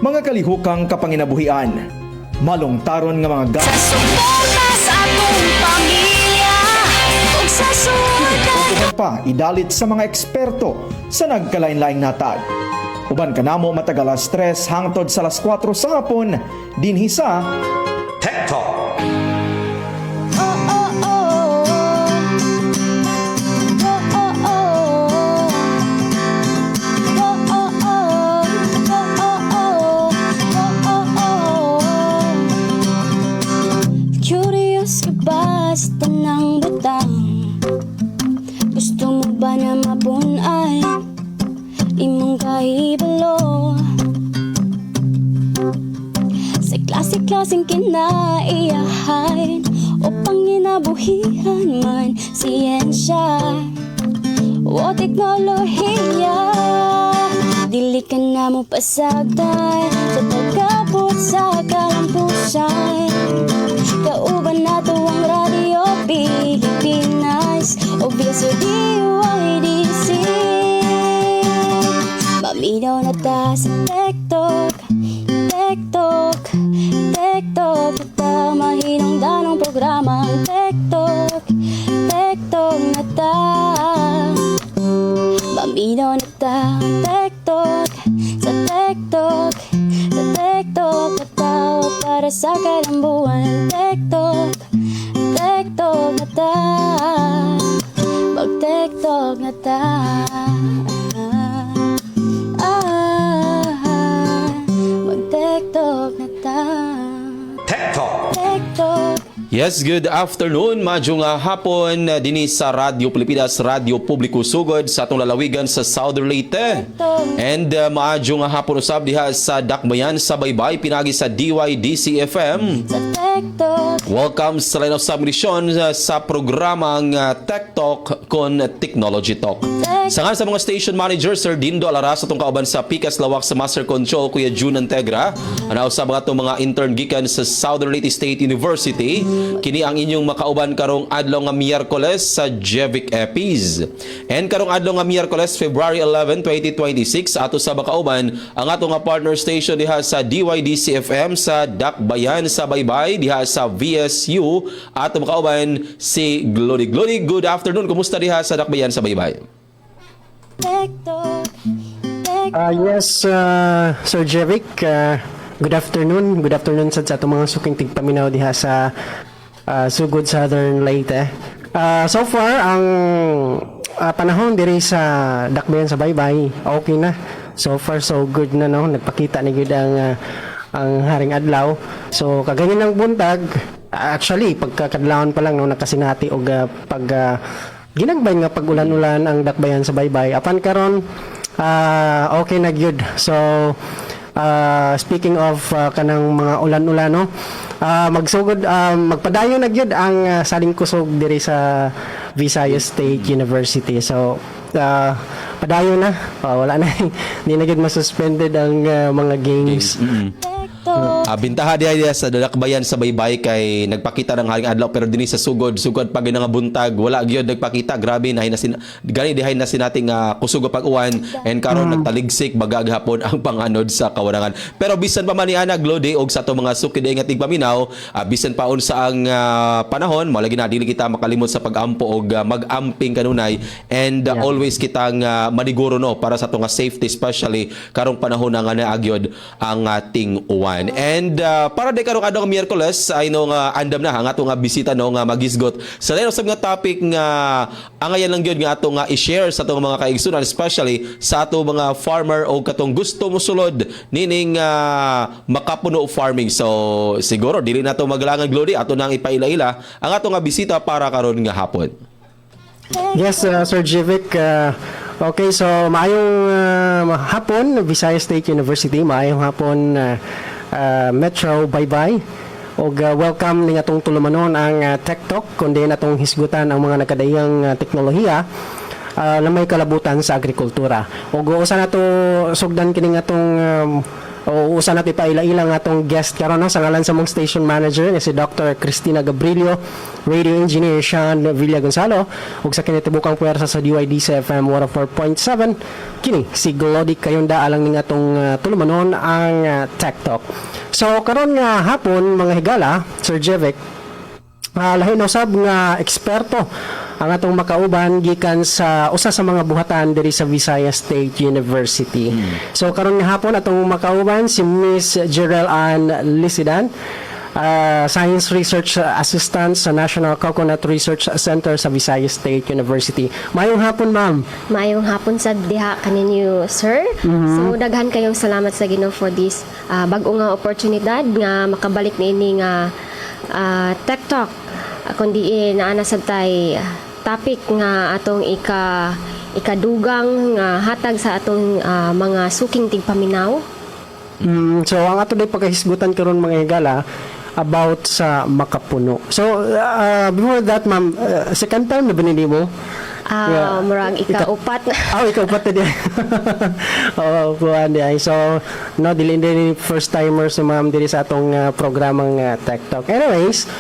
mga kalihukang kapanginabuhian, malungtaron nga mga Sa suporta sa atong pamilya ug sa suporta pa idalit sa mga eksperto sa nagkalain-laing natag. Uban kanamo matagal alas 3 hangtod sa alas 4 sa hapon dinhi sa Tech Talk. Curious ka ba sa tanang butang? Gusto mo ba na mabunay? Imong kahibalo sa klase-klaseng kinaiyahan o panginabuhihan man, siyensya o teknolohiya. Dili ka na mo pasagdan sa pagkabot sa kalampusan. Kauban na to ang Radio Pilipinas o via sa DYDC. Maminaw na ta sa TikTok, TikTok, TikTok. Na ta mahinong danong programa ang TikTok, TikTok na ta. Maminaw na ta TikTok, sa TikTok, sa TikTok. Na ta para sa kalambuan TikTok, TikTok na ta. Mag-TikTok na ta. Mag-TikTok na ta. Tech Talk. TikTok. Yes, good afternoon. Madyo nga hapon dinhi sa Radyo Pilipinas, Radyo Publiko Sugod sa atong lalawigan sa Southern Leyte. And maadyo nga hapon usab diha sa Dakbayan sa Baybay pinagi sa DYDC FM. Sa TikTok. Welcome sa line of submission sa programang Tech Talk kon Technology Talk. Sangan sa mga station manager Sir Dindo Alaras atong kauban sa Pikas Lawak sa Master Control Kuya June Antegra. Ana usab nga atong mga intern gikan sa Southern Leyte State University. Kini ang inyong makauban karong adlaw nga Miyerkules sa Jevic Epis. And karong adlaw nga Miyerkules February 11, 2026 ato sa makauban ang ato nga partner station diha sa DYDC FM sa Dakbayan sa Baybay diha sa VSU ato makauban si Glody. Glody, good afternoon. Kumusta diha sa Dakbayan sa Baybay? TikTok. Yes, Sir Jevic, good afternoon. Good afternoon sa atong mga suking tigpaminaw diha sa Sugod Southern Leyte. So far, ang panahon diri sa Dakbayan sa Baybay, okay na. So far, so good na, no? Nagpakita na gud ang haring adlaw. So, kaganyan ng buntag, actually, pagkakadlawon pa lang, no, nakasinati og ginagbay nga pag-ulan-ulan ang Dakbayan sa Baybay. Apan karon okay na gyud. So speaking of kanang mga ulan-ulan, no, magsugod magpadayon na gyud ang saling kusog diri sa Visayas State University. So padayon na, wala na hindi na gyud masuspended ang mga games. Bintaha diha sa Dakbayan sa Baybay kay nagpakita ng haring adlaw pero dinhi sa sugod pa gyud nga buntag wala gyud nagpakita. Grabe na gani dihay na sinating kusog pag uwan and karon nagtaligsik bagag hapon ang panganod sa kawarangan. Pero bisan pa man ni ana Glody og sa ato mga sukid nga tigpaminaw, bisan pa unsa ang panahon, malagi na dili kita makalimot sa pag-ampo og mag-amping kanunay and always kitang maniguro, no, para sa ato nga safety, especially karong panahon nga naagyod ang ating uwan. And para di karong adlaw nga Miyerkules, I know nga andam na ang ato nga bisita, no, nga magisgot sa lain sa mga topic nga angayan lang gyud nga ato nga i-share sa ato mga kaigsunan, especially sa ato mga farmer o katong gusto mo sulod nining makapuno farming. So siguro dili nato maglangan Glody, ato nang ipaila-ila ang ato nga bisita para karon nga hapon. Yes, Sir Jevic. Okay, so maayong hapon, Visayas State University, maayong hapon Metro Baybay. Og welcome ning atong tulumanon ang Tech Talk kundi natong hisgutan ang mga nakadayang teknolohiya na may kalabutan sa agrikultura. Og usa nato sugdan kini atong O usa natin pa ila-ila nga atong guest karon no, sa ngalan sa mong station manager nga si Dr. Cristina Gabrilio, radio engineer Sean Villa Gonzalo, ug sa kinatibukang puwersa sa DYDC FM 104.7 kini si Glody Kayunda alang ning atong tulumanon ang Tech Talk. So karon nga hapon mga higala, Sir Jevic, lahi na usab nga eksperto ang atong makauban gikan sa usa sa mga buhatan diri sa Visayas State University. So karon nga hapon atong makauban si Miss Jerel Ann Lisidan, Science Research Assistant sa National Coconut Research Center sa Visayas State University. Mayong hapon, ma'am. Maayong hapon sa diha kaninyo, sir. So daghan kayong salamat sa Ginoo for this bag-o nga oportunidad nga makabalik niini nga Tech Talk. Kundi naana sad tay topic nga atong ikadugang nga hatag sa atong mga suking tigpaminaw. So ang ato day pagkahisgutan karon mga higala about sa makapuno. So before that, ma'am, second time na binili mo? Murag ikaupat. Ikaw pa din. Oo, kuhan di ay. So, no, dili first timers si ma'am diri sa atong programang Tech Talk. Anyways,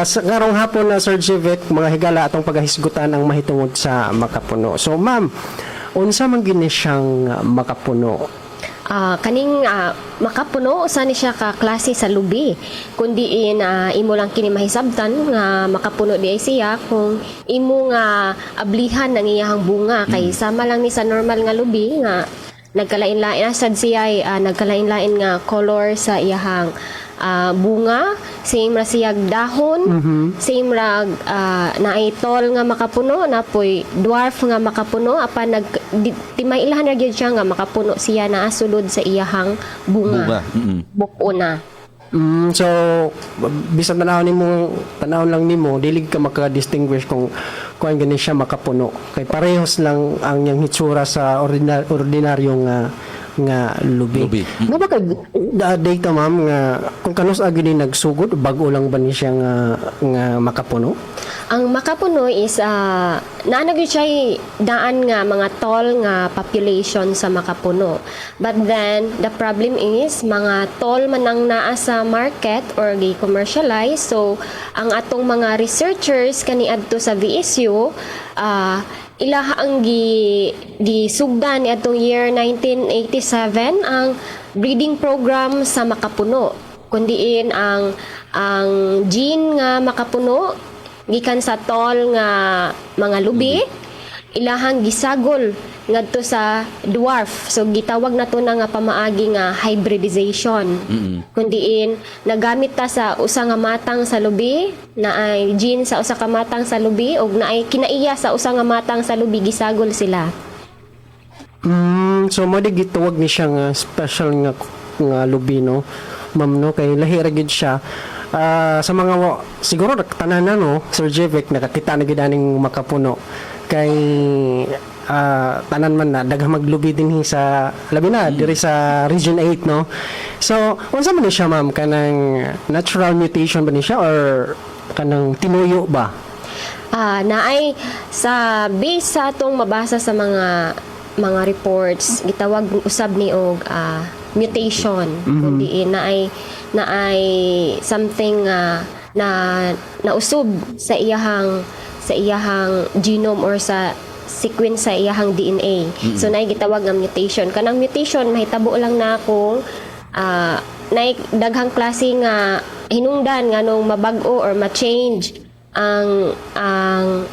sa karong hapon na Sir Jevic, mga higala atong paghahisgutan ang mahitungod sa makapuno. So, ma'am, unsa man gini siyang makapuno? Kaning makapuno usa ni siya ka klase sa lubi kundi imo lang kini mahisabtan nga makapuno di ay siya kung imo nga ablihan ng iyahang bunga kay sama lang ni sa normal nga lubi nga nagkalain-lain sad siya ay nagkalain-lain nga color sa iyahang bunga, same ra siyag dahon, same ra naay tall nga makapuno, napoy dwarf nga makapuno, apan timay ilahan ra gyud siya nga makapuno siya naa sulod sa iyahang bunga. Buko na. So bisan tanawon lang nimo dili ka maka-distinguish kung ang gani siya makapuno kay parehas lang ang yang hitsura sa ordinaryong nga lubi. Nga ba ka data, ma'am, nga kung kanus agi ni nagsugod bago lang ba ni siya nga makapuno? Ang makapuno is naanag siya daan nga mga tall nga population sa makapuno. But then the problem is mga tall man ang naa sa market or gi-commercialize. So ang atong mga researchers kaniadto sa VSU ilaha ang gisugdan ni atong year 1987 ang breeding program sa makapuno. Kundiin ang gene nga makapuno gikan sa tall nga mga lubi ilahang gisagol ngadto sa dwarf. So gitawag nato na nga pamaagi nga hybridization. Kundiin nagamit ta sa usa nga matang sa lubi na ay gene sa usa ka matang sa lubi ug naay kinaiya sa usa nga matang sa lubi gisagol sila. So mo di gitawag ni siya nga special nga lubi, no, ma'am, no, kay lahi ra gid siya. Sa mga siguro tanan na, no, Sir Jevic, nakakita na gid aning makapuno kay tanan man na daghang maglubi dinhi sa labi na diri sa Region 8, no. So unsa man ni siya, ma'am, kanang natural mutation ba ni siya or kanang tinuyo ba? Naay sa base sa atong mabasa sa mga reports gitawag usab ni og mutation. Kundi naay something na nausob sa iyahang genome or sa sequence sa iyahang DNA. So naay gitawag nga mutation. Kanang mutation mahitabo lang na kung naay daghang klase nga hinungdan nganong mabag-o or ma-change ang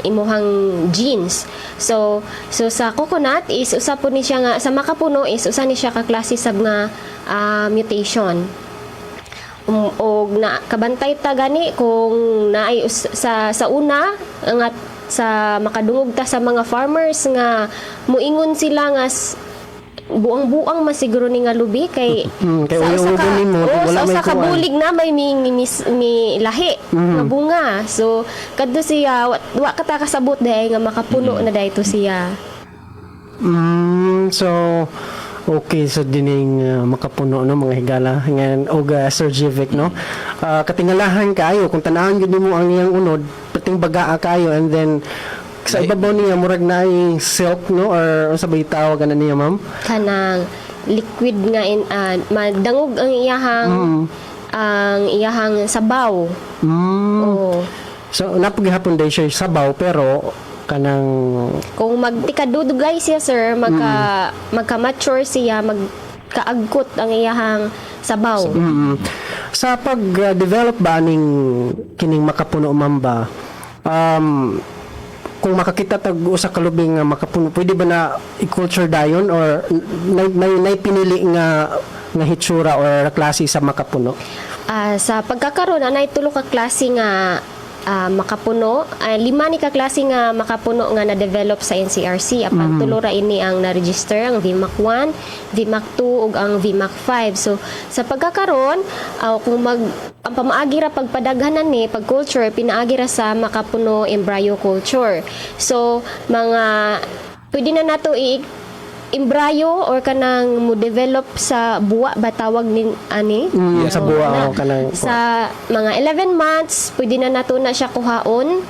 imuhang genes. So sa coconut is usa po ni siya nga sa makapuno is usa ni siya ka klase sab nga mutation. Og na kabantay ta gani kung naay sa una nga sa makadungog ta sa mga farmers nga muingon sila nga buang-buang masiguro ni nga lubi kay sa usa ka bulig na may lahi nga bunga. So kadto siya wa ka ta kasabot dahi nga makapuno na dayto siya. So okay, so dining makapuno, no, mga higala ngan og Sir Jevic, no, katingalahan kayo kung tanawon gyud nimo ang iyang unod pating bagaa kayo and then sa ibabaw niya murag na ay silk no or sa bay tawag ana niya ma'am. Kanang liquid nga madangog ang iyahang sabaw. Oo. So napagihapon day siya sabaw pero kanang Kung magtikadudugay siya sir, magka-mature siya, magkaagkot ang iyahang sabaw. sa pag-develop ba ning kining makapuno ma'am ba kung makakita tag usa ka lubing nga makapuno pwede ba na i-culture dayon or nay pinili nga hitsura or klase sa makapuno? Sa pagkakaroon, anay tulo ka klase nga makapuno. 5 ni ka klase nga makapuno nga na-develop sa NCRC. Apan tulo ra ini ang na-register, ang VMAC 1, VMAC 2 ug ang VMAC 5. So sa pagkakaroon, kung ang pamaagi ra pagpadaghanan ni pag-culture, pinaagi ra sa makapuno embryo culture. So pwede na nato embryo or kanang mo develop sa buwa ba tawag ni ani Sa buwa kanang sa mga 11 months pwede na nato na siya kuhaon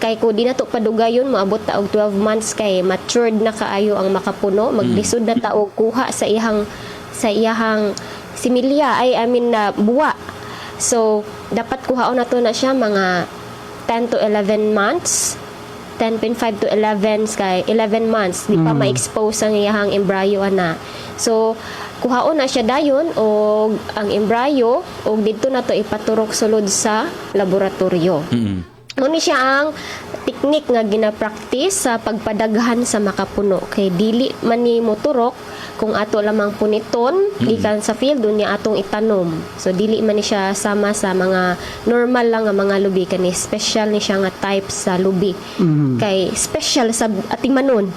kay ko di na to padugayon moabot ta og 12 months kay matured na kaayo ang makapuno maglisod na ta og kuha sa iyahang similya na buwa. So dapat kuhaon nato na siya mga 10 to 11 months 10.5 to 11 kay 11 months di pa ma-expose ang iyahang embryo ana. So kuhaon na siya dayon og ang embryo og didto na to ipaturok sulod sa laboratorio. Muna siya ang teknik nga gina-practice sa pagpadaghan sa makapuno kay dili man ni moturok kung ato lamang puniton gikan sa field unya atong itanom. So dili man ni siya sama sa mga normal lang nga mga lubi kani special ni siya nga type sa lubi. Kay special sa atimanon.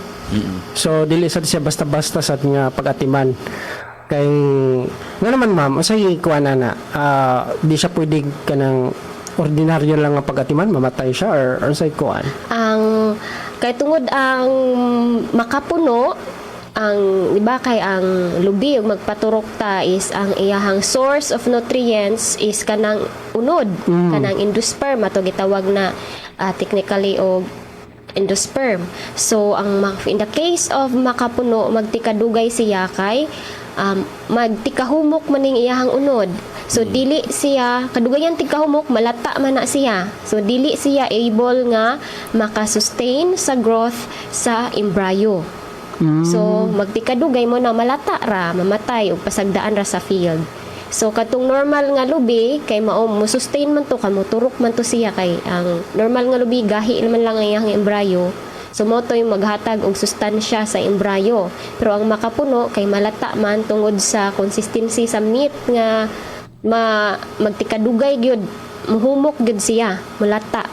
So dili sad siya basta-basta sa nga pag-atiman. Kay nga naman ma'am, usay kuan na di siya pwede kanang ordinaryo lang nga pag-atiman, mamatay siya or say kuan. Ang kay tungod ang makapuno ang di ba kay ang lubi ug magpaturok ta is ang iyahang source of nutrients is kanang unod, kanang endosperm ato gitawag na technically og endosperm. So in the case of makapuno magtikadugay siya kay magtikahumok man ning iyahang unod. So dili siya kadugayan tigkahumok malata man na siya. So dili siya able nga makasustain sa growth sa embryo. So magtikadugay mo na malata ra mamatay ug pasagdaan ra sa field. So katong normal nga lubi kay mao mo sustain man to kamuturok man to siya kay ang normal nga lubi gahi man lang ang iyang embryo. So mo to yung maghatag og sustansya sa embryo. Pero ang makapuno kay malata man tungod sa consistency sa meat nga magtikadugay gyud muhumok gyud siya mulata.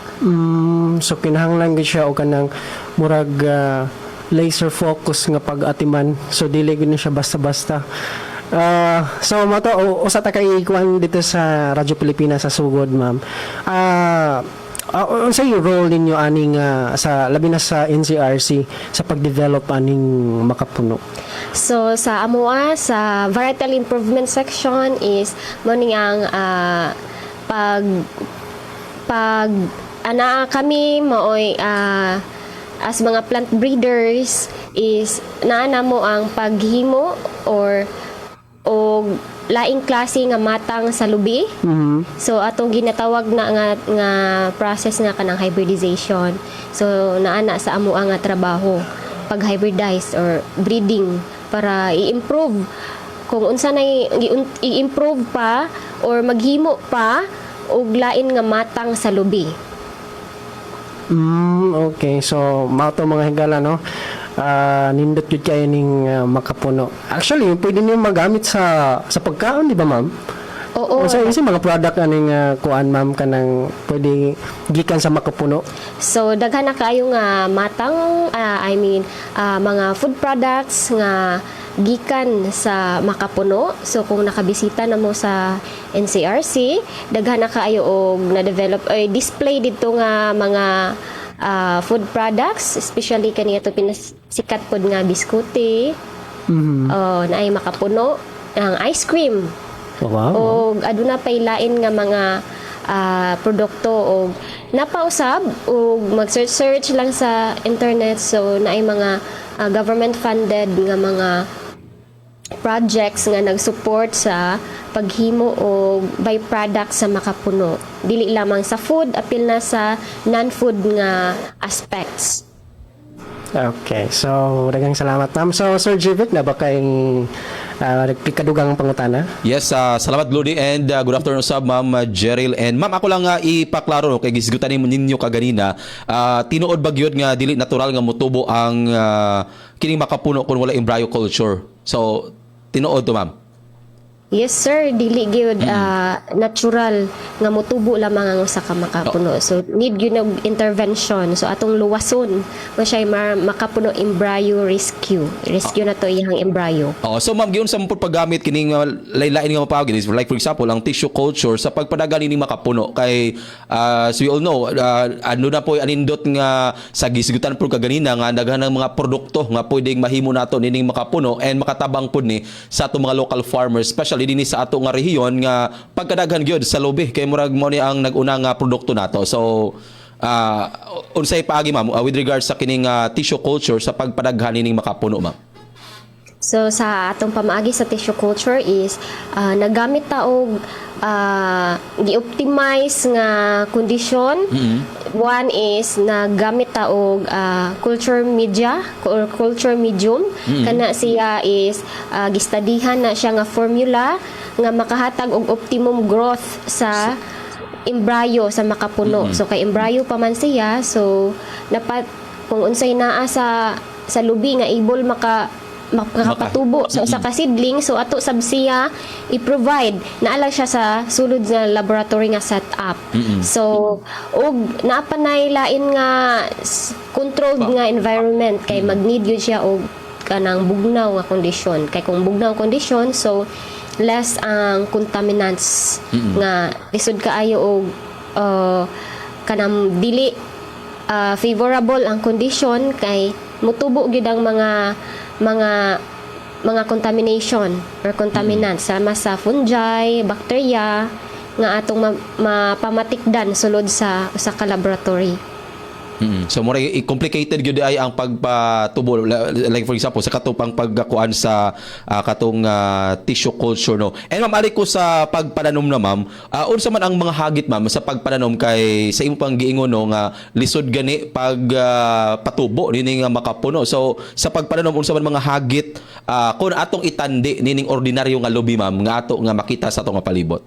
So kinahanglan gyud siya og kanang murag laser focus nga pag-atiman. So dili gyud siya basta-basta. So mo to usa ta kay kuan dito sa Radyo Pilipinas sa sugod ma'am. Unsa yung role ninyo aning sa labi na sa NCRC sa pag-develop aning makapuno? So sa amoa sa varietal improvement section is mo ning ang pag ana kami maoy as mga plant breeders is naana mo ang paghimo or laing klase nga matang sa lubi. So atong ginatawag na nga process nga kanang hybridization. So naana sa amo nga trabaho pag hybridize or breeding para i-improve kung unsa na i-improve pa or maghimo pa og lain nga matang sa lubi. Okay. So mao to mga higala no. Nindot yun kayo ning makapuno. Actually, pwede niyo magamit sa pagkaon, di ba ma'am? Oo. Sa mga product aning kuan ma'am kanang pwede gikan sa makapuno. So daghan na kayo nga matang mga food products nga gikan sa makapuno. So kung nakabisita na mo sa NCRC, daghan na kayo og na-develop display dito nga mga food products, especially kaniya to pinasikat pod nga biskuti. Naay makapuno ang ice cream. Wow. O aduna pay lain nga mga produkto o napausab o mag-search lang sa internet, so naay mga government funded nga mga projects nga nag-support sa paghimo o byproduct sa makapuno. Dili lamang sa food, apil na sa non-food nga aspects. Okay, so daghang salamat ma'am. So Sir Jivic, na ba kayong nagpikadugang pangutana? Yes, salamat Glody, and good afternoon sa Ma'am Jeril. And Ma'am, ako lang ipaklaro no, kay gisgutan ninyo kaganina, tinuod ba gyud nga dili natural nga motubo ang kining makapuno kung wala embryo culture. So tinuod to Ma'am. Yes sir, dili gyud natural nga motubo lamang ang usa ka makapuno. So need gyud og intervention. So atong luwason mo siya makapuno embryo rescue. Rescue na to iyang embryo. Oh, so Ma'am, giun sa mo paggamit kining lain-lain nga mapawagin is like for example ang tissue culture sa pagpadagan ini makapuno kay as we all know ano na po anindot nga sa gisgutan po kaganina nga daghan ng mga produkto nga pwedeng mahimo nato nining makapuno and makatabang pud ni sa ato mga local farmers, especially dinhi sa ato nga rehiyon nga pagkadaghan gyud sa lobe kay murag mo ni ang nag-una nga produkto nato. So unsay paagi Ma'am with regards sa kining tissue culture sa pagpadaghan nining makapuno Ma'am? So sa atong pamaagi sa tissue culture is nagamit ta og gi-optimize nga kondisyon. One is nagamit ta og culture media or culture medium. Kana siya is gistudihan na siya nga formula nga makahatag og optimum growth sa embryo sa makapuno. So kay embryo pa man siya, so dapat kung unsay naa sa lubi nga able makapatubo sa usa ka seedling, so ato sab siya i-provide naala siya sa sulod nga laboratory nga setup. So og naapanay lain nga controlled nga environment kay mag-need yun siya og kanang bugnaw nga kondisyon. Kay kung bugnaw kondisyon, so less ang contaminants nga lisod kaayo og kanang dili favorable ang kondisyon kay mutubo gyud ang mga contamination or contaminants sama sa fungi, bacteria nga atong mapamatikdan sulod sa usa ka laboratory. So more complicated gyud ay ang pagpatubo, like for example sa katupang pagkuan sa katong tissue culture no. And Ma'am, ali ko sa pagpananom na Ma'am, unsa man ang mga hagit Ma'am sa pagpananom kay sa imong pang giingon no nga lisod gani pag patubo nining makapuno. So sa pagpananom unsa man mga hagit kun atong itandi nining ordinaryo nga lubi Ma'am nga ato nga makita sa atong palibot?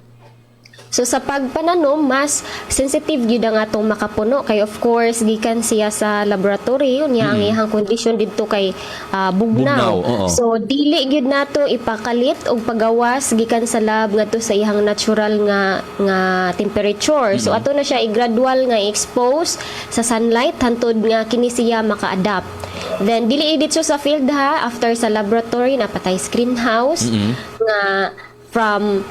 So sa pagpananom, mas sensitive gyud ang atong makapuno kay of course gikan siya sa laboratory unya ang iyang kondisyon didto kay bugnaw. So dili gyud nato ipakalit og pagawas gikan sa lab ngadto sa iyang natural nga temperature. So ato na siya i-gradual nga i-expose sa sunlight hantod nga kini siya maka-adapt. Then dili dito sa field ha, after sa laboratory napatay greenhouse nga from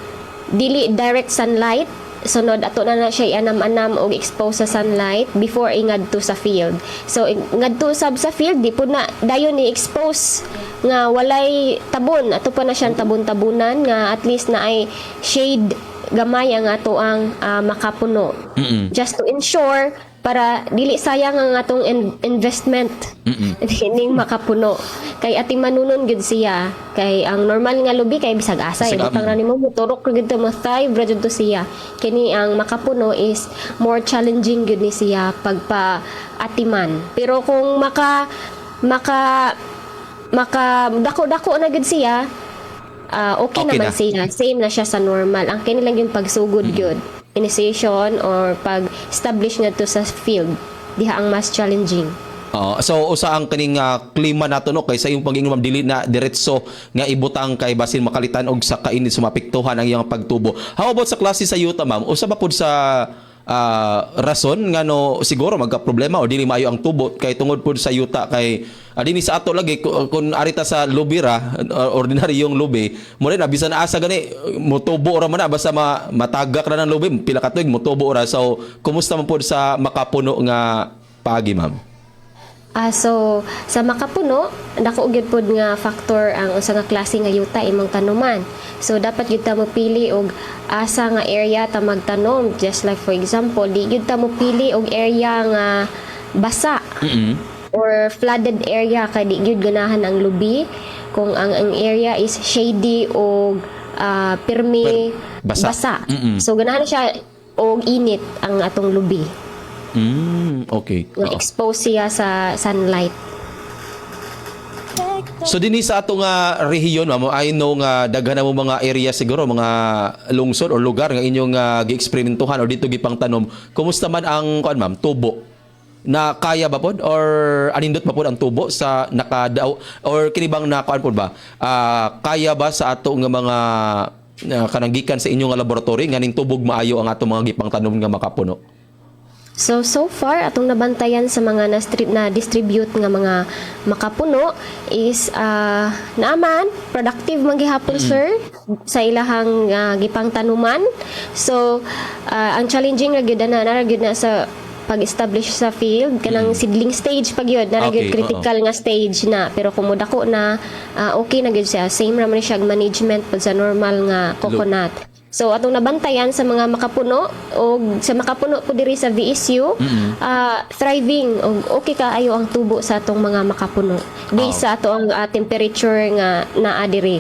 dili direct sunlight, sunod ato na siya ianam-anam og expose sa sunlight before ingadto sa field. So ngadto sab sa field di po na dayon ni expose nga walay tabon, ato pa na siyang tabon-tabunan nga at least na ay shade gamay ang ato ang makapuno. Just to ensure para dili sayang ang atong investment ining makapuno kay ating manunon gud siya kay ang normal nga lubi kay bisag asay butang na nimo moturok gud to thrive ra jud to siya. Kini ang makapuno is more challenging gud ni siya pagpa-atiman, pero kung maka dako-dako na gud siya, okay naman na siya, same na siya sa normal. Ang kini lang yung pagsugod gyud, initiation or pag-establish nga to sa field, diha ang mas challenging. So usa ang kaning klima nato no kay sa imong pag-ingon dili na diretso nga ibutang kay basin makalitan og sa kainit sumapektuhan ang iyang pagtubo. How about sa klase sa yuta Ma'am? Usa ba pud sa rason nga no siguro magka problema o dili maayo ang tubo kay tungod pud sa yuta kay dinhi sa ato lagi kun arita sa lubira ordinary yung lubi mo rin bisan asa gani motubo ra man na basta matagak ra ng lubi pila ka tuig motubo ra. So kumusta man pud sa makapuno nga paagi Ma'am? So sa makapuno dako gyud pod nga factor ang usa nga klase nga yuta imong tanuman. So dapat gyud ta mo pili og asa nga area ta magtanom, just like for example di gyud ta mo pili og area nga basa or flooded area kay di gyud ganahan ang lubi kung ang area is shady o pirmi Basa. basa. Mm-mm. So ganahan siya og init ang atong lubi. Okay. Nga expose siya sa sunlight. So dinhi sa ato nga rehiyon ma'am, I know nga daghan na mo mga area siguro, mga lungsod or lugar nga inyong gi-eksperimentuhan or dito gipangtanom. Kumusta man ang kuan ma'am, tubo? Na kaya ba pod or anindot ba pod ang tubo sa nakadaw or kinibang na kuan pod ba? Kaya ba sa ato nga mga kananggikan sa inyong nga laboratory nga ning tubog maayo ang ato mga gipangtanom nga makapuno? So far, atong nabantayan sa mga na-distribute nga mga makapuno is naaman, productive man gihapon sir sa ilahang gipang tanuman. So, ang challenging ra gyud na sa pag-establish sa field kanang seedling stage pag yun na Okay, critical nga stage na pero kung mudako na okay na gyud siya, same ra man siya management pag sa normal nga coconut. So atong nabantayan sa mga makapuno o sa makapuno po diri sa VSU, thriving o okay kaayo ang tubo sa atong mga makapuno based sa ato ang temperature nga naa diri.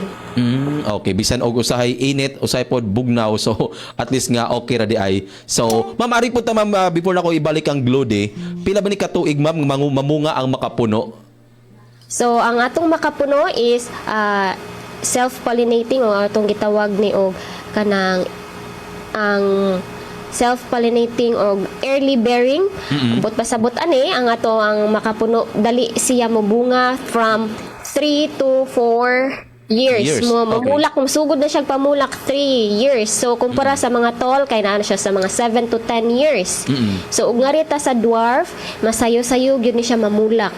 Okay, bisan og usahay init, usahay pod bugnaw, so at least nga okay ra di ay. So, ma'am, ari po ta ma'am, before na ko ibalik ang glode, pila ba ni katuig ma'am mamunga ang makapuno? So ang atong makapuno is self-pollinating o atong gitawag ni og kanang ang self-pollinating o early bearing. But pasabot ani ang ato ang makapuno dali siya mobunga from 3 to 4 years. Mamulak, sugod na siya pamulak 3 years. So kumpara sa mga tall kay naa siya sa mga 7 to 10 years. So ug ngarita sa dwarf, masayo-sayo gyud ni siya mamulak.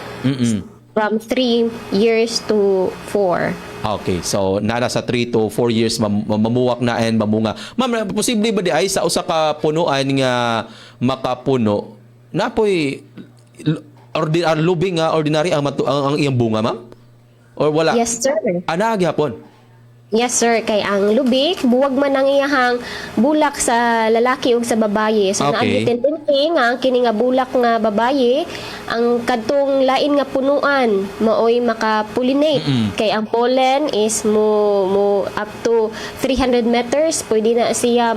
From 3 years to 4. Okay, so nana sa 3 to 4 years mamuwak na and mamunga. Ma'am, posible ba di ay sa usa ka punuan nga makapuno napoy lubing nga ordinary ang iyang bunga, ma'am? Or wala? Yes, sir. Ana gyapon. Yes, sir. Kay ang lubik, buwag man ang iyahang bulak sa lalaki o sa babaye. So, Okay. naagitintindi nga, kini nga bulak nga babaye, ang kadtong lain nga punuan, maoy maka-pollinate. Kay ang pollen is mo up to 300 meters. Pwede na siya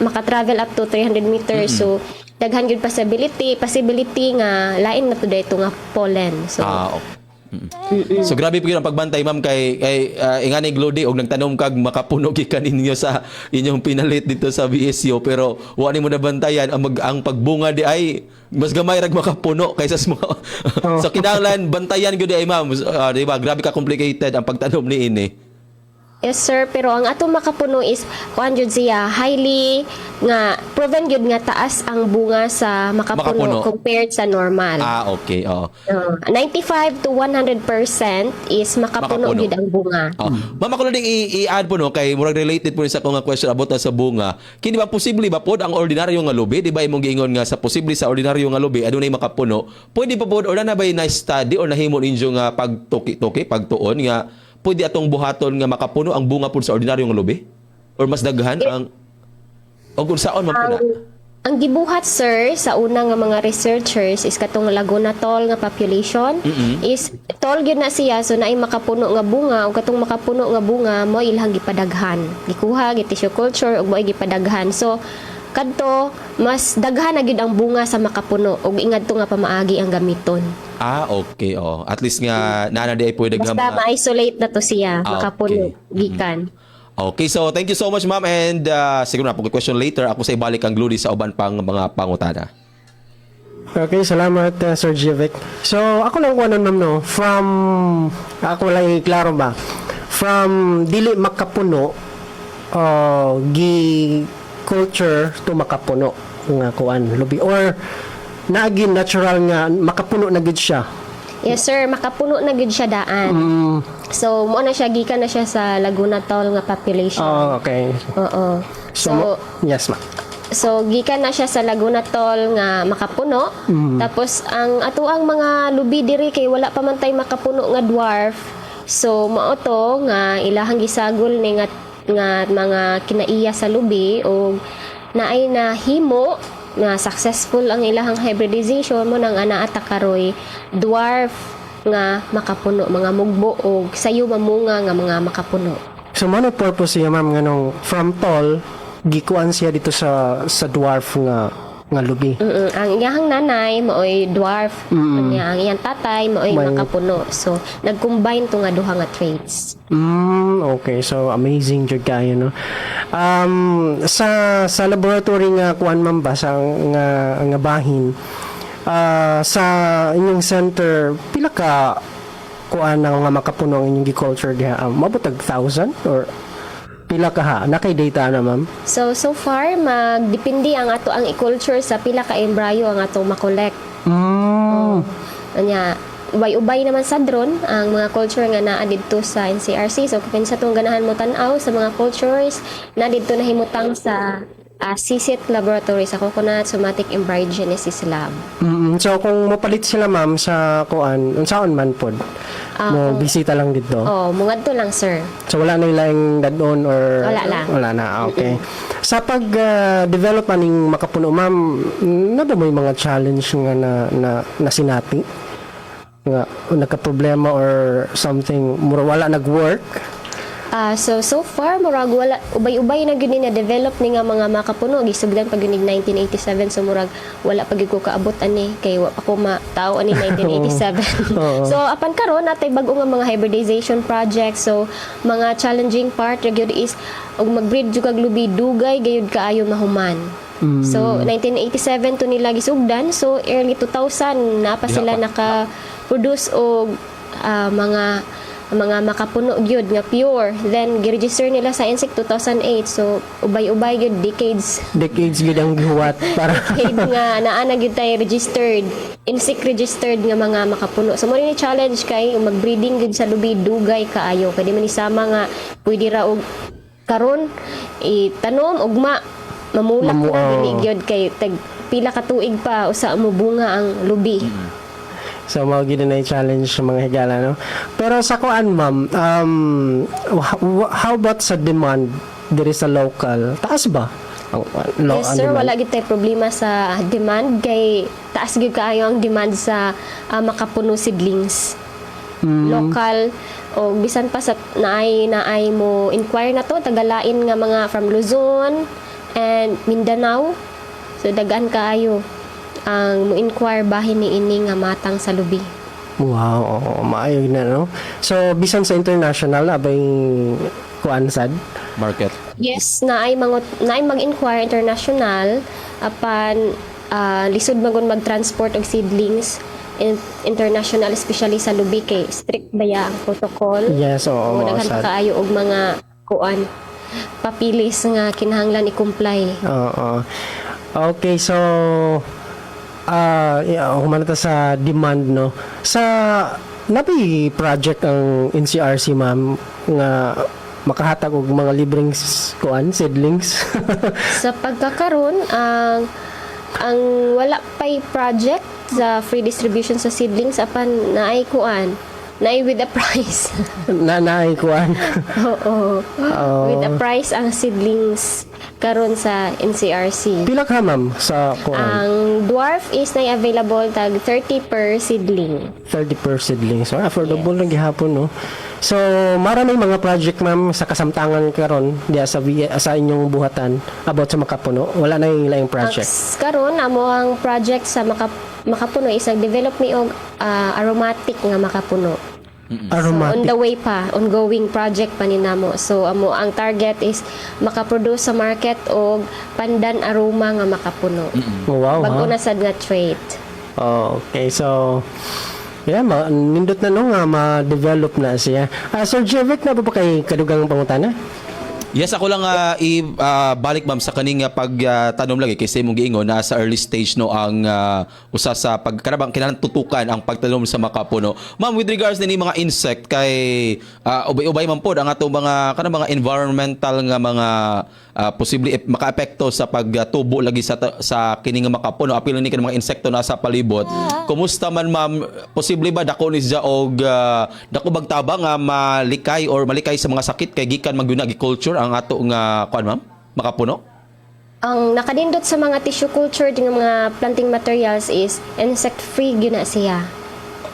maka-travel up to 300 meters. So, daghan gyud possibility nga lain na to dito nga pollen. So, Okay. So grabe po yun ang pagbantay ma'am kay ingani Glody og nagtanom kag makapuno gikan ninyo sa inyong pinalit dito sa VSU pero wa nimo nabantayan ang pagbunga di ay mas gamay rag makapuno kaysa sa mga so kinahanglan bantayan gyud di ay ma'am. Di ba grabe ka complicated ang pagtanom ni ini. yes, sir. Pero ang atong makapuno is, kuan jud siya, highly nga, proven jud nga taas ang bunga sa makapuno compared sa normal. Okay. 95 to 100% is makapuno jud ang bunga. Ma'am, ako lang i-add po no, kay murag related po sa akong question about sa bunga. Kini ba posible ba pod ang ordinaryo nga lubi? Di ba imong giingon nga sa posible sa ordinaryo nga lubi adunay makapuno? Pwede pa pod or na ba na study or nahimo ninyo nga pagtuki-tuki, pagtuon nga pwede atong buhaton nga makapuno ang bunga pod sa ordinaryo nga lubi? Or mas daghan ang o kung saan man po na? Ang gibuhat, sir, sa una nga mga researchers is katong Laguna tall nga population is tall gyud na siya, so naay makapuno nga bunga ug katong makapuno nga bunga mo ilhang gipadaghan, gikuha tissue culture ug mo gipadaghan. So kadto mas daghan na gyud ang bunga sa makapuno ug ingadto nga pamaagi ang gamiton. Okay. At least nga nana di ay pwede nga basta ma-isolate na to siya, makapuno gikan. Okay, so thank you so much ma'am and siguro na po question later ako sa ibalik ang Glody sa uban pang mga pangutana. Okay, salamat Sir Jevic. So, ako lang kuha ma'am no, from, ako lang klaro ba, from dili makapuno, culture to makapuno nga kuan lubi or naagi natural nga makapuno na gid siya. Yes, sir, makapuno na gid siya daan. So mo na siya gikan na siya sa Laguna tall nga population. Okay. Oo. So yes ma. So gikan na siya sa Laguna Toll nga makapuno. Tapos ang atuang mga lubi diri kay wala pa man tay makapuno nga dwarf. So mao to nga ilahang gisagol ni nga mga kinaiya sa lubi o naay na himo nga successful ang ilahang hybridization mo nang ana atakaroy dwarf nga makapuno, mga mugbo o sayo mamunga nga mga makapuno. So, ano purpose siya, ma'am, nga nung from tall, gikuan siya dito sa dwarf nga lubi. Ang iyang nanay mooy dwarf, ang iyang tatay mooy makapuno. So, nag-combine to nga duha nga traits. Okay. So, amazing jud kayo, no? Sa laboratory nga kuan, ma'am, ba, sa nga bahin, sa inyong center, pila ka kuan nga makapuno ang inyong gi-culture diha? Mabutag 1,000 or pila ka ha? Nakay data na, ma'am? So far, magdepende ang ato ang i-culture sa pila ka embryo ang ato makolekt. Anya, ubay-ubay naman sa drone ang mga culture nga naa didto sa NCRC. So kung sa tong ganahan mo tan-aw sa mga cultures na didto nahimutang sa CSIT laboratory sa Coconut Somatic Embryogenesis Lab. So kung mapalit sila, ma'am, sa kuan, unsaon man pod? Mo bisita lang dito. Mungadto lang, sir. So wala na ilang dadon or Wala lang. Wala na. Okay. Sa pag develop aning makapuno, ma'am, nada mo yung mga challenge nga na sinati? Nga nagka-problema or something wala nag-work? So far murag wala ubay-ubay na gyud ni na develop ni nga mga makapuno gisugdan pag yun 1987 so murag wala pag ko kaabot ani kay wa pa ko matao ani 1987. So apan karon natay bag-o nga mga hybridization project so mga challenging part ra gyud is og mag-breed jud kag lubi dugay gayud kaayo mahuman. So 1987 to nila gisugdan so early 2000 na pa sila naka-produce og mga makapuno gyud nga pure then gi-register nila sa INSEC 2008 so ubay-ubay gyud decades Decades gid ang gihuwat para decade nga naa na gyud tay registered INSEC registered nga mga makapuno so mo ni challenge kay mag-breeding gyud sa lubi dugay kaayo kay di man isama nga pwede ra og karon itanom ugma mamulak na gini gyud kay tag pila ka tuig pa usa mo bunga ang lubi. So, mao gid na challenge sa mga higala, no? Pero sa kuan, ma'am, how about sa demand diri sa local? Taas ba? Yes, sir. Wala gid tay problema sa demand kay taas gyud kaayo ang demand sa makapuno seedlings. Local o bisan pa sa naay mo inquire na to tagalain nga mga from Luzon and Mindanao. So dagan kaayo ang mo-inquire bahin ni ini nga matang sa lubi. Wow, maayo na, no? So, bisan sa international, abay kuan sad? Market. Yes, naay mag-inquire international apan lisod magon mag-transport og seedlings international especially sa lubi kay strict baya ang protocol. Yes, oo, daghan pa kaayo og mga kuan papilis nga kinahanglan i-comply. Oo. Okay, so humanata sa demand, no? Sa napi project ang NCRC, ma'am, nga makahatag og mga libreng kuan seedlings. Sa pagkakaroon ang wala pay project sa free distribution sa seedlings apan naay kuan naay with a price. naay kuan. Oo. With a price ang seedlings karon sa NCRC. Pila ka, ma'am, sa kuan? Ang dwarf is na available tag 30 per seedling. 30 per seedling. So, affordable lang gihapon, no? So, maraming mga project, ma'am, sa kasamtangan karon diya sa inyong buhatan about sa makapuno. Wala na yung laing project. Karon amo ang project sa makapuno is nag-develop mi og aromatic nga makapuno. Aromatic. So, on the way pa, ongoing project pa ni namo. So amo ang target is makaproduce sa market og pandan aroma nga makapuno. Wow, Bago na sad nga trait. Okay, so yeah, nindot na no nga ma-develop na siya. Sir Jevic, na ba kay kadugang pangutana? Yes, ako lang balik ma'am sa kaning pagtanom lagi kay sa imong giingon na sa early stage no ang usa sa pagkanabang kinahanglan tutukan ang pagtanom sa makapuno. Ma'am, with regards din mga insect kay ubay-ubay man pod ang atong mga kanang mga environmental nga mga posible makaapekto sa pagtubo lagi sa kini nga makapuno apil ni kanang mga insekto na sa palibot. Kumusta man ma'am, posible ba dako ni siya og dako bagtaba nga malikay sa mga sakit kay gikan magyuna agriculture ang ato nga kuan ma'am makapuno? Ang nakadindot sa mga tissue culture ng mga planting materials is insect-free gyud na siya.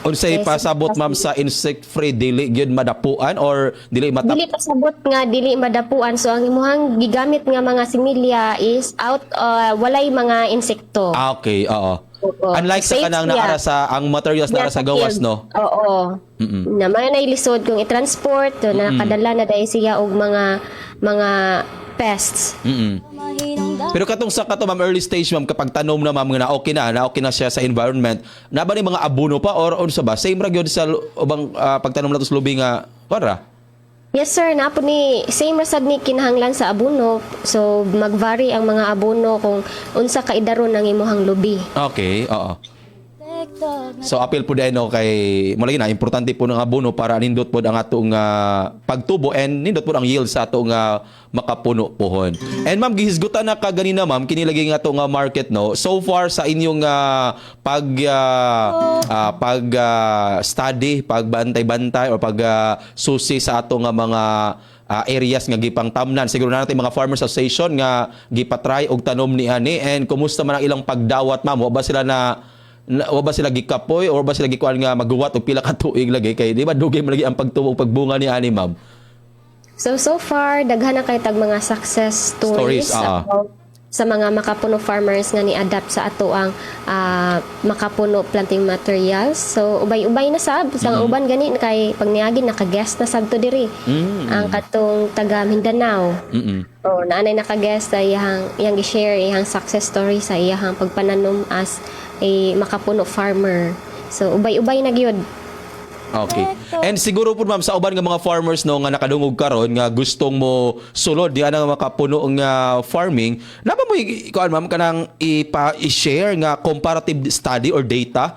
Unsay Yes, pasabot ma'am sa insect-free dili gyud madapuan or dili Dili pasabot nga dili madapuan, so ang imuhang gigamit nga mga similya is walay mga insekto. Okay, oo. Oo. Unlike sa Safe kanang siya. naara sa ang materials naara sa gawas field. no. Oo. Na may nailisod kung i-transport, nakadala na dahil siya og mga pests. Mahinong danon. Pero katong sa ma'am early stage ma'am kapag tanom na ma'am nga na okay na siya sa environment, na ba ni mga abono pa or unsa ba? Same ra gyud sa ubang pagtanom nato sa lubi nga para? Yes sir, napo ni same rasad ni kinahanglan sa abono. So magvary ang mga abono kung unsa ka idaron ang imuhang lubi. Okay, oo. TikTok na So appeal po dahil no, kay mula na importante po ng abono para nindot po ang atong pagtubo and nindot po ang yield sa atong makapuno pohon. And ma'am, gihisgutan na kaganina ma'am, kinilagay nga atong market no. So far sa inyong study, pagbantay-bantay or susi sa atong mga areas nga gipang tamnan. Siguro na natin mga farmers association nga gipatry og tanom ni ani and kumusta man ang ilang pagdawat ma'am? Wa ba sila gikapoy or ba sila gikuan nga maguwat og pila ka tuig lagi kay di ba dugay man lagi ang pagtubo pagbunga ni ani ma'am? So far daghan na kay tag mga success stories about sa mga makapuno farmers nga ni-adapt sa ato ang makapuno planting materials. So ubay-ubay na sab sa uban gani kay pag niagi naka-guest na sab to diri. Ang katong taga Mindanao. Oh, naanay naka-guest sa iyang gi-share iyang success story sa iyang pagpananom as a makapuno farmer. So ubay-ubay na gyud. Okay. And siguro po ma'am sa uban nga mga farmers no nga nakadungog karon nga gustong mo sulod di ana nga makapuno nga farming, na ba mo ikuan ma'am kanang i-share nga comparative study or data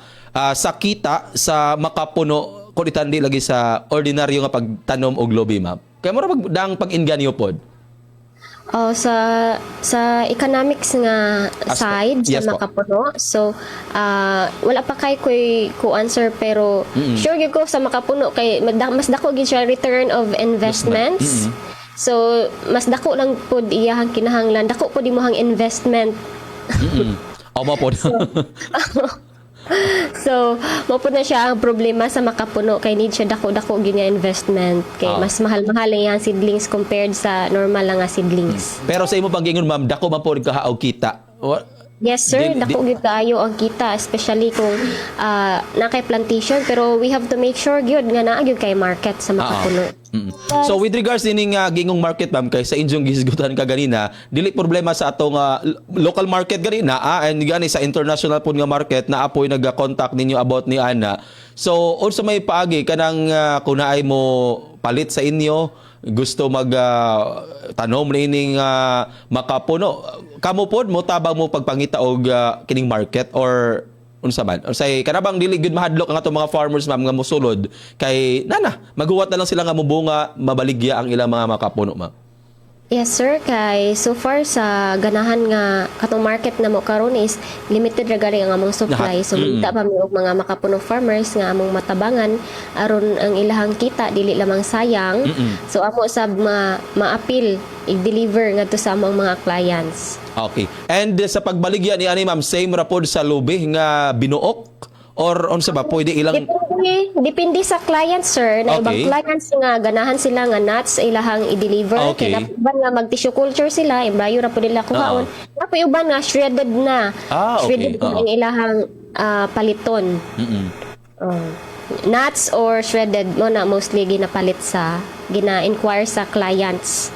sa kita sa makapuno kung itandi lagi sa ordinaryo nga pagtanom og lobi ma'am. Kaya mura dang pag-inganyo pod. Sa economics nga side yes sa po. makapuno. So wala pa kay ko answer pero sure gyud ko sa makapuno kay mas dako gyud siya return of investments. So mas dako lang pod iyahang kinahanglan, dako pod imong investment. Omo pod. So mo pod na siya ang problema sa makapuno kay need siya dako-dako gyud nga investment kay mas mahal-mahal ang seedlings compared sa normal lang nga seedlings. Pero sa imo pag-ingon ma'am, dako man pod kahaog kita. Yes sir, dako gyud kaayo ang kita especially kung na kay plantation pero we have to make sure gyud nga naa gyud kay market sa makapuno. So with regards dining gingong market ma'am kay sa inyong gihisgutan ka ganina, dili problema sa atong local market ganina and gani sa international pud nga market na apoy nag-contact ninyo about ni ana. So unsa may paagi kanang kung naay mo palit sa inyo, gusto mag tanom nining makapuno, kamo pod mo tabang mo pagpangita og kining market or unsa man unsay kanabang dili gud mahadlok ang atong mga farmers ma'am nga mosulod kay maghuwat na lang sila nga mubunga mabaligya ang ilang mga makapuno ma'am. Yes sir, kay so far sa ganahan nga katong market na mo karon is limited ra gani ang among supply. So kita pa mi og mga makapuno farmers nga among matabangan aron ang ilahang kita dili lamang sayang. So amo sab ma-appeal i-deliver ngadto sa among mga clients. Okay. And sa pagbaligya ni ani ma'am, same ra pod sa lubi nga binuok or unsa ba pwede ilang Depende sa client sir. Na ibang Okay. clients nga ganahan sila nga nuts ilahang i-deliver. Okay. Kaya napuban nga mag-tissue culture sila, imbayo ra po nila kuhaon. Napuban nga shredded na. Okay. Shredded na ang ilahang paliton. Nuts or shredded mo na mostly ginapalit sa gina-inquire sa clients.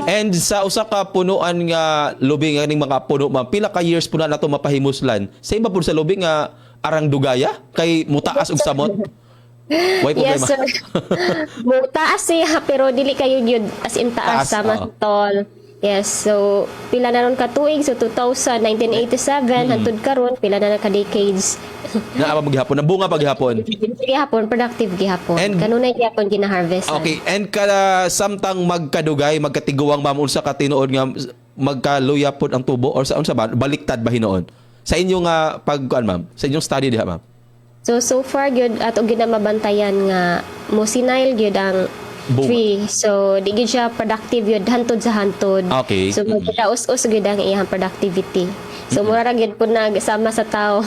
And sa usa ka punuan nga lubi nga ning mga puno ma'am, pila ka years po na nato mapahimuslan. Sa iba po sa lubi nga arang dugaya kay mutaas og samot. Why problema? Yes, sir. Mo taas siya, pero dili kayo yun as in taas, Taas, sa mas tall. Yes, so pila na ron ka tuig, so 2000, 1987, hantod karon pila na ka decades. Naaba maghapon, nabunga paghapon. Gihapon, productive gihapon. And- Kanunay gihapon gina-harvest. Okay, and kada samtang magkadugay, magkatiguang ma'am unsa ka tinuod nga magkaluya pod ang tubo or sa unsa ba baliktad ba hinoon? Sa inyong pagkuan ma'am, sa inyong study diha ma'am. So far gyud ato gyud na mabantayan nga mo sinile gyud ang Bunga. tree. So di gyud siya productive gyud hantod sa hantod. Okay. So magdaus-us gyud ang iyang productivity. So mura ra gyud pud nagsama sa tao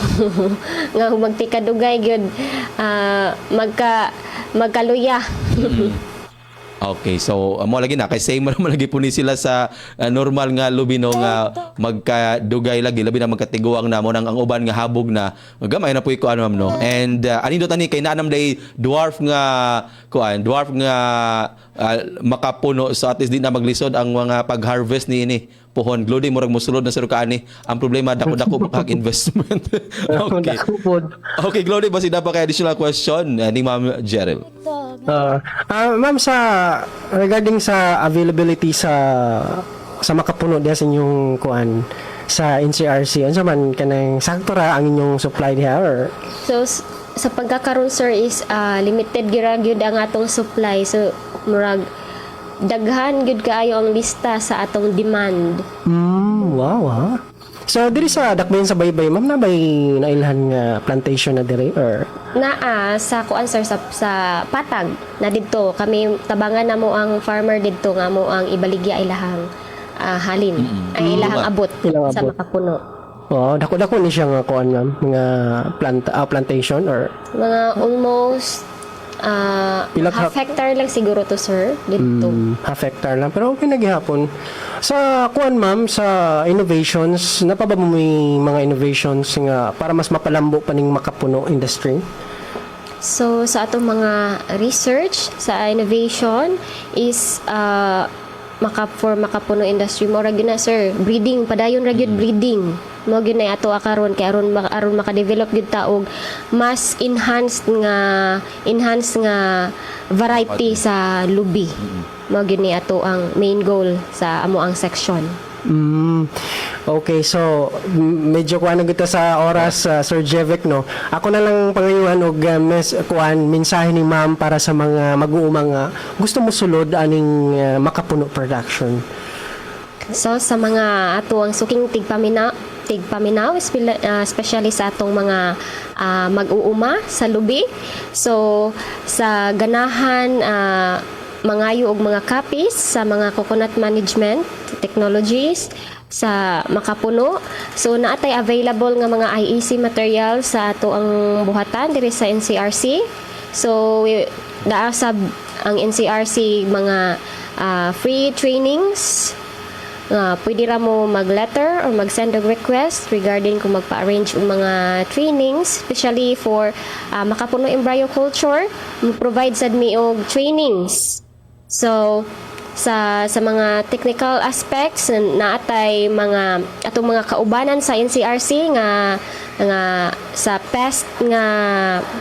nga magtikadugay gyud magkaluya. Okay, so mo lagi na kay same man lagi po ni sila sa normal nga lubino nga magkadugay lagi labi na magkatiguang na mo nang ang uban nga habog na gamay na po ko ano ma'am no. And anindot ani kay naanam day dwarf nga makapuno so at least di na maglisod ang mga pag-harvest ni ini pohon glody murag mosulod na sa kaani ang problema dako-dako kag investment. Okay. Okay, Glody, basi dapat kay additional question ni Ma'am Jerel. Ma'am, regarding sa availability sa makapuno diha sa inyong kuan sa NCRC, unsa man kanang sakto ra ang inyong supply diha or So sa pagkakaroon sir is limited gyud ang atong supply. So murag daghan gyud kaayo ang lista sa atong demand. wow. So diri sa dakbayan sa baybay, ma'am, na bay nailhan nga plantation na diri or Naa sa kuan sir sa Patag na didto kami tabangan namo ang farmer didto nga mo ang ibaligya ilahang halin ay ilahang abot Ilang sa abot. makapuno. oh, dako ni siya nga kuan, ma'am, mga plantation or Mga almost Pila half hectare lang siguro to sir didto. half hectare lang, pero okay na gihapon. Sa kuan, ma'am, sa innovations, napaba mo may mga innovations nga para mas mapalambo pa ning makapuno industry? So sa atong mga research sa innovation is for makapuno industry mo ra gyud na sir breeding padayon ra gyud breeding mo gyud na ato akaron kay aron maka-develop gyud ta og mas enhanced nga variety sa lubi mo gyud ni ato ang main goal sa amo ang section. Okay, so medyo kuan na kita sa oras, Sir Jevic, no. Ako na lang pangayuhan og mensahe ni ma'am para sa mga mag-uumang gusto mo sulod aning makapuno production. So sa mga ato ang suking tigpaminaw especially sa atong mga mag-uuma sa lubi. So sa ganahan mangayo og mga copies sa mga coconut management technologies sa makapuno. So naatay available nga mga IEC material sa ato ang buhatan diri sa NCRC. So daasab ang NCRC mga free trainings. Pwede ra mo mag-letter or mag-send og request regarding kung magpa-arrange og mga trainings, especially for makapuno embryo culture. Provide sad mi og trainings. So sa mga technical aspects naatay mga atong mga kaubanan sa NCRC nga sa pest nga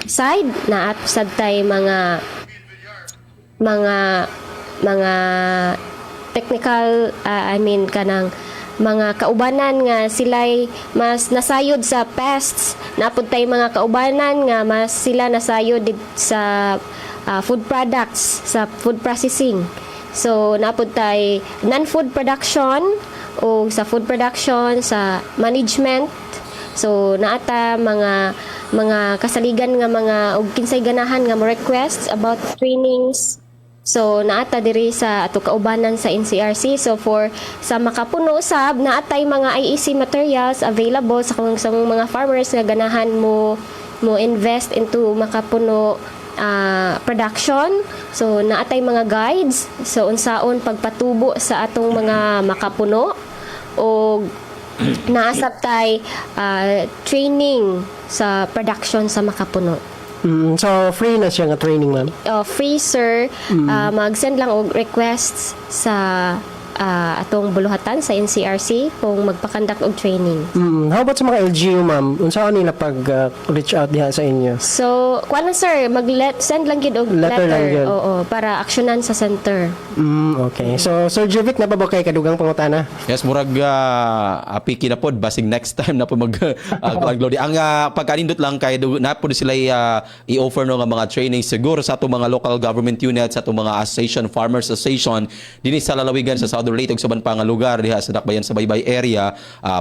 side na sad tay mga technical kanang mga kaubanan nga sila'y mas nasayod sa pests. Napod tay mga kaubanan nga mas sila nasayod sa food products, sa food processing. So napod tay non-food production o sa food production, sa management. So naata mga kasaligan nga mga og kinsay ganahan nga mo requests about trainings. So naata diri sa ato kaubanan sa NCRC. So for sa makapuno usab naatay mga IEC materials available sa mga farmers nga ganahan mo invest into makapuno production. So naatay mga guides so unsaon pagpatubo sa atong mga makapuno o naasab tay training sa production sa makapuno. So free na siya nga training, ma'am? Free sir, mag-send lang og requests sa atong buluhatan sa NCRC kung magpa-conduct og training. How about sa mga LGU, ma'am? Unsa nila pag reach out diha sa inyo? So, kuan lang sir, send lang gid og Letter lang letter. gyud. Oo, para aksyonan sa center. Okay. So, Sir Jevic, napabakay kadugang pangutana? Yes, murag api kinapod basig next time na po mag upload. Ang pagkanindot lang kay na po sila i-offer no nga mga training siguro sa atong mga local government units, sa atong mga association, farmers association dinhi sa lalawigan sa Southern Leyte ug sa ban pa nga lugar diha sa Dakbayan sa Baybay area.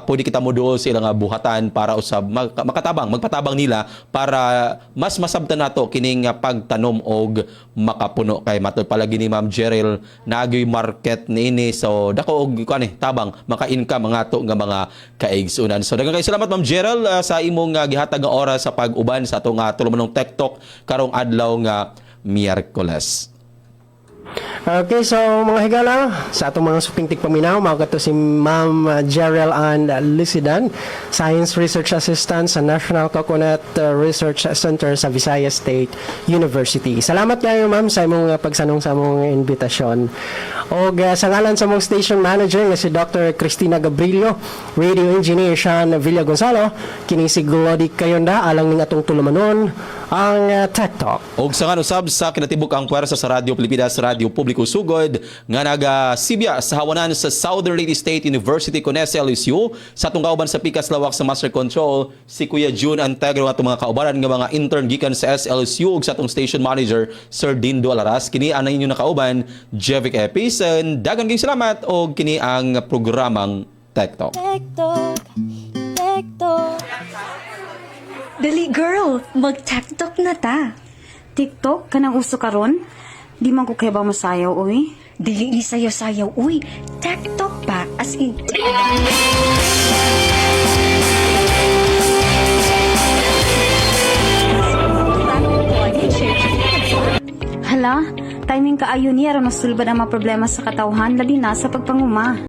Pwede kita mo duol sa ilang buhatan para usab magpatabang nila para mas masabtan nato kining pagtanom og makapuno kay matod palagi ni Ma'am Jerel naagyoy market niini so dako og kuan tabang maka-income mga ato nga mga kaigsunan. So daghang kay salamat Ma'am Jerel sa imong gihatag nga oras sa pag-uban sa atong tulumanong Tech Talk karong adlaw nga Miyerkules. Okay, so mga higala, sa atong mga suping tigpaminaw, mao to si Ma'am Jerel Ann Lisidan, Science Research Assistant sa National Coconut Research Center sa Visayas State University. Salamat kayo, ma'am, sa imong pagsanong sa among imbitasyon. O sa ngalan sa mong station manager nga si Dr. Cristina Gabrilio, radio engineer Sean Villa Gonzalo, kini si Glody Kayonda, alang ning atong tulumanon ang Tech Talk. Og sa usab sa kinatibuk ang puwersa sa Radyo Pilipinas, Radyo Publiko Sugod nga naga-sibya sa hawanan sa Southern Leyte State University kun SLSU sa atong kauban sa Pikas Lawak sa Master Control si Kuya June Antegro nga atong mga kaubaran nga mga intern gikan sa SLSU ug sa atong station manager Sir Dindo Alaras. Kini ana inyo nakauban Jevic Epison. Daghang salamat og kini ang programang Tech Talk. TikTok, TikTok. Dali girl, mag-TikTok na ta. TikTok, kanang uso karon? Di man ko kaya ba masayaw, uy? Dili ni sayaw-sayaw, uy. TikTok pa, as in... Hala, timing kaayo niya, masulbad ang mga problema sa katawhan, labi na sa pagpanguma.